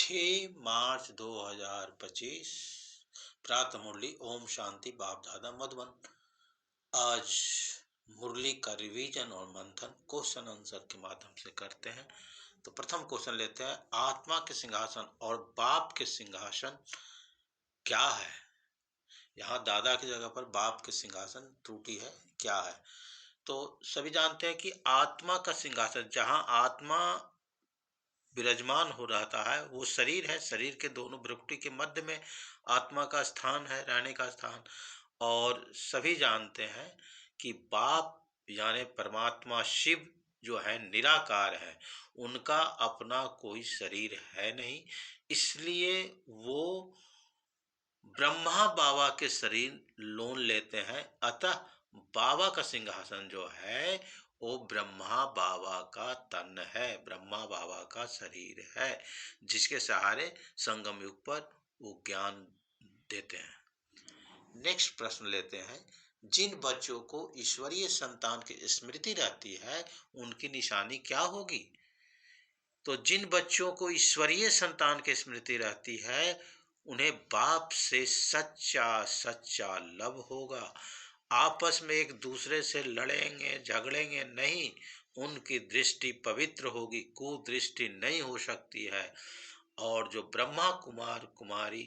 6 मार्च 2025 प्रातः मुरली। ओम शांति। बाप दादा मधुबन। आज मुरली का रिवीजन और मंथन क्वेश्चन आंसर के माध्यम से करते हैं। तो प्रथम क्वेश्चन लेते हैं, आत्मा के सिंहासन और बाप के सिंहासन क्या है। यहाँ दादा की जगह पर बाप के सिंहासन त्रुटि है, क्या है। तो सभी जानते हैं कि आत्मा का सिंहासन, जहाँ आत्मा विराजमान हो रहता है, वो शरीर है। शरीर के दोनों भ्रुकुटी के मध्य में आत्मा का स्थान है, रहने का स्थान। और सभी जानते हैं कि बाप यानी परमात्मा शिव जो है निराकार है, उनका अपना कोई शरीर है नहीं, इसलिए वो ब्रह्मा बाबा के शरीर लोन लेते हैं। अतः बाबा का सिंहासन जो है वो ब्रह्मा बाबा का तन है, ब्रह्मा बाबा का शरीर है, जिसके सहारे संगम युग पर वो ज्ञान देते हैं। नेक्स्ट प्रश्न लेते हैं, जिन बच्चों को ईश्वरीय संतान की स्मृति रहती है उनकी निशानी क्या होगी। तो जिन बच्चों को ईश्वरीय संतान की स्मृति रहती है उन्हें बाप से सच्चा सच्चा लव होगा। आपस में एक दूसरे से लड़ेंगे झगड़ेंगे नहीं, उनकी दृष्टि पवित्र होगी, कुदृष्टि नहीं हो सकती है। और जो ब्रह्मा कुमार कुमारी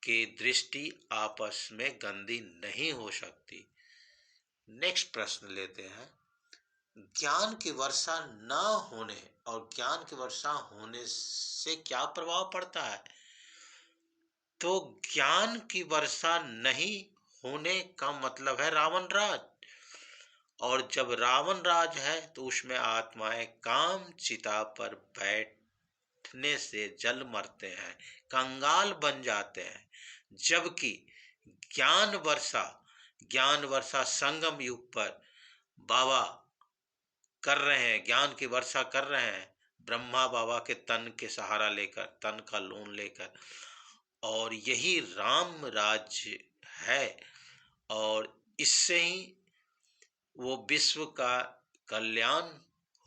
की दृष्टि आपस में गंदी नहीं हो सकती। नेक्स्ट प्रश्न लेते हैं, ज्ञान की वर्षा न होने और ज्ञान की वर्षा होने से क्या प्रभाव पड़ता है। तो ज्ञान की वर्षा नहीं होने का मतलब है रावण राज। और जब रावण राज है तो उसमें आत्माएं काम चिता पर बैठने से जल मरते हैं, कंगाल बन जाते हैं। जबकि ज्ञान वर्षा संगम युग पर बाबा कर रहे हैं, ज्ञान की वर्षा कर रहे हैं, ब्रह्मा बाबा के तन के सहारा लेकर, तन का लोन लेकर। और यही राम राज्य है और इससे ही वो विश्व का कल्याण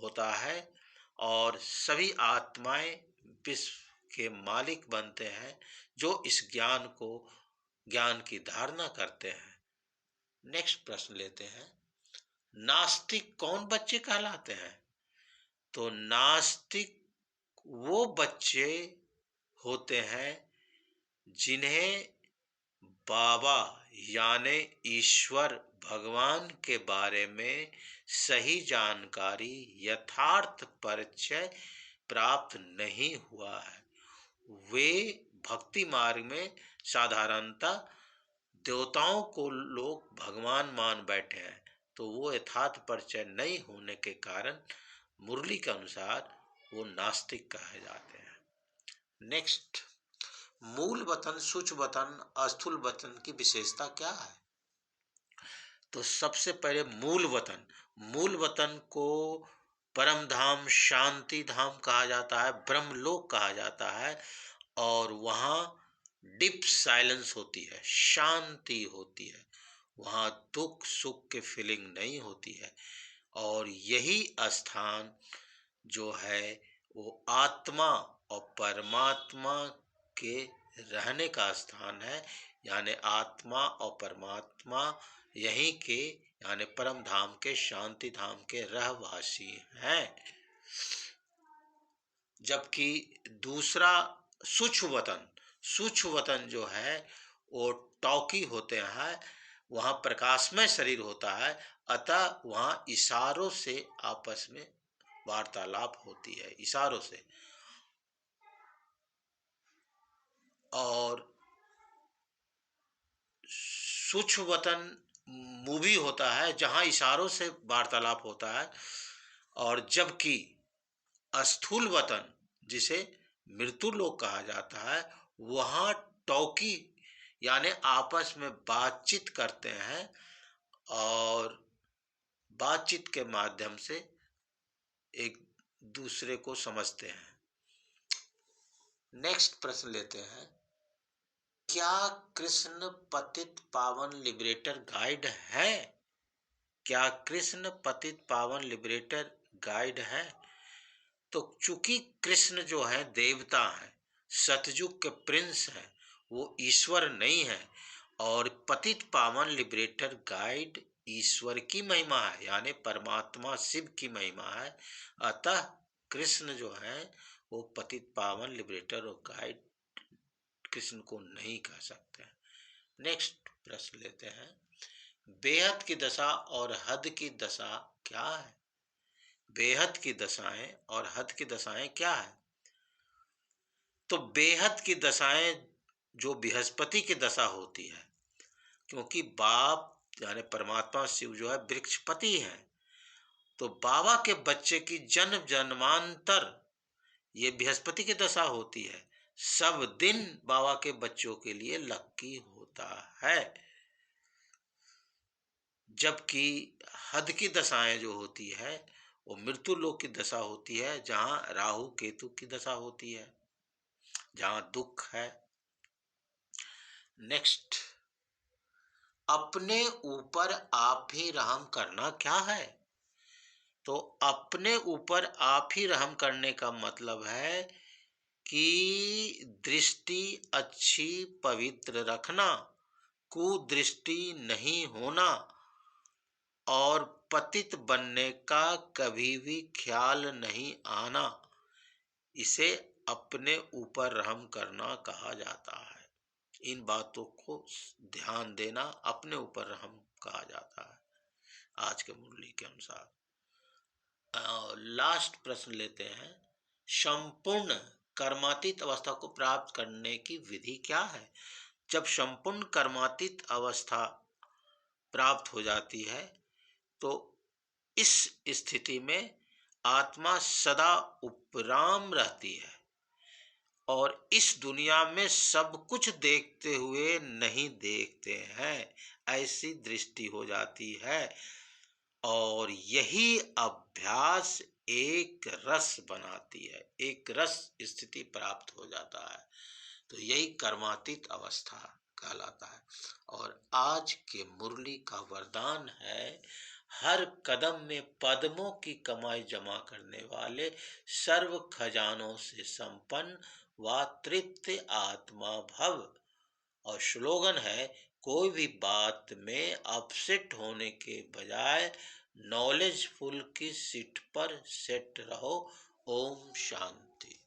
होता है और सभी आत्माएं विश्व के मालिक बनते हैं जो इस ज्ञान की धारणा करते हैं। नेक्स्ट प्रश्न लेते हैं, नास्तिक कौन बच्चे कहलाते हैं। तो नास्तिक वो बच्चे होते हैं जिन्हें बाबा यानी ईश्वर भगवान के बारे में सही जानकारी यथार्थ परिचय प्राप्त नहीं हुआ है। वे भक्ति मार्ग में साधारणता देवताओं को लोग भगवान मान बैठे हैं, तो वो यथार्थ परिचय नहीं होने के कारण मुरली के अनुसार वो नास्तिक कहे जाते हैं। नेक्स्ट, मूल वतन, सूक्ष्म वतन, स्थूल वतन की विशेषता क्या है। तो सबसे पहले मूल वतन को परम धाम, शांति धाम कहा जाता है, ब्रह्मलोक कहा जाता है। और वहाँ डीप साइलेंस होती है, शांति होती है, वहाँ दुख सुख के फीलिंग नहीं होती है। और यही स्थान जो है वो आत्मा और परमात्मा के रहने का स्थान है, यानी आत्मा और परमात्मा यहीं के यानी परम धाम के, शांति धाम के रहवासी हैं। जबकि दूसरा सूक्ष्म वतन जो है वो टॉकी होते हैं, वहाँ प्रकाशमय शरीर होता है, अतः वहाँ इशारों से आपस में वार्तालाप होती है, इशारों से। और सूक्ष्म वतन मूवी होता है जहाँ इशारों से वार्तालाप होता है। और जबकि स्थूल वतन जिसे मृत्यु लोक कहा जाता है, वहाँ टॉकी यानी आपस में बातचीत करते हैं और बातचीत के माध्यम से एक दूसरे को समझते हैं। नेक्स्ट प्रश्न लेते हैं, क्या कृष्ण पतित पावन लिबरेटर गाइड है। क्या कृष्ण पतित पावन लिबरेटर गाइड है। तो चूंकि कृष्ण जो है देवता है, सतयुग के प्रिंस है, वो ईश्वर नहीं है, और पतित पावन लिबरेटर गाइड ईश्वर की महिमा है, यानी परमात्मा शिव की महिमा है। अतः कृष्ण जो है वो पतित पावन लिबरेटर और गाइड कृष्ण को नहीं कह सकते हैं। नेक्स्ट प्रश्न लेते हैं, बेहद की दशा और हद की दशा क्या है? बेहद की दशाएं और हद की दशाएं क्या है? तो बेहद की दशाएं जो बृहस्पति की दशा होती है, क्योंकि बाप यानी परमात्मा शिव जो है वृक्षपति है, तो बाबा के बच्चे की जन्म जन्मांतर ये बृहस्पति की दशा होती है। सब दिन बाबा के बच्चों के लिए लक्की होता है। जबकि हद की दशाएं जो होती है वो मृत्यु लोक की दशा होती है, जहां राहु केतु की दशा होती है, जहां दुख है। नेक्स्ट, अपने ऊपर आप ही रहम करना क्या है? तो अपने ऊपर आप ही रहम करने का मतलब है कि दृष्टि अच्छी पवित्र रखना, कुदृष्टि नहीं होना, और पतित बनने का कभी भी ख्याल नहीं आना, इसे अपने ऊपर रहम करना कहा जाता है। इन बातों को ध्यान देना, अपने ऊपर रहम कहा जाता है आज के मुरली के अनुसार। लास्ट प्रश्न लेते हैं, संपूर्ण कर्मातीत अवस्था को प्राप्त करने की विधि क्या है? जब संपूर्ण कर्मातीत अवस्था प्राप्त हो जाती है तो इस स्थिति में आत्मा सदा उपराम रहती है और इस दुनिया में सब कुछ देखते हुए नहीं देखते हैं, ऐसी दृष्टि हो जाती है। और यही अभ्यास एक रस बनाती है, एक रस स्थिति प्राप्त हो जाता है, तो यही कर्मातीत अवस्था कहलाता है। और आज के मुरली का वरदान है, हर कदम में पद्मों की कमाई जमा करने वाले, सर्व खजानों से संपन्न व तृप्त आत्मा भव। और स्लोगन है, कोई भी बात में अपसेट होने के बजाय नॉलेजफुल की सीट पर सेट रहो। ओम शांति।